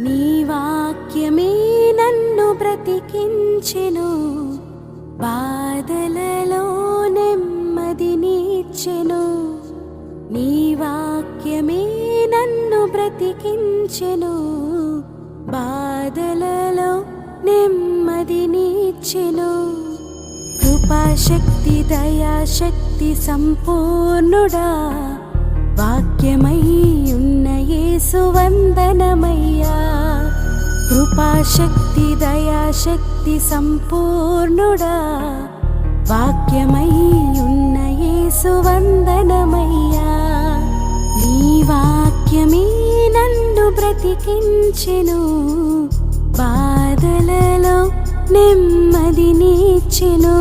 నీ వాక్యమే నన్ను బ్రతికించెను, బాధలలో నెమ్మదినిచ్చెను. నీ వాక్యమే నన్ను బ్రతికించెను, బాధలలో నెమ్మదినిచ్చెను. కృపాశక్తి దయాశక్తి సంపూర్ణుడా, వాక్యమై ఉన్న యేసు వందనమయ్యా. కృపాశక్తి దయాశక్తి సంపూర్ణుడా, వాక్యమై ఉన్న యేసు వందనమయ్యా. నీ వాక్యమే నన్ను బ్రతికించెను, బాధలలో నెమ్మదినిచ్చెను.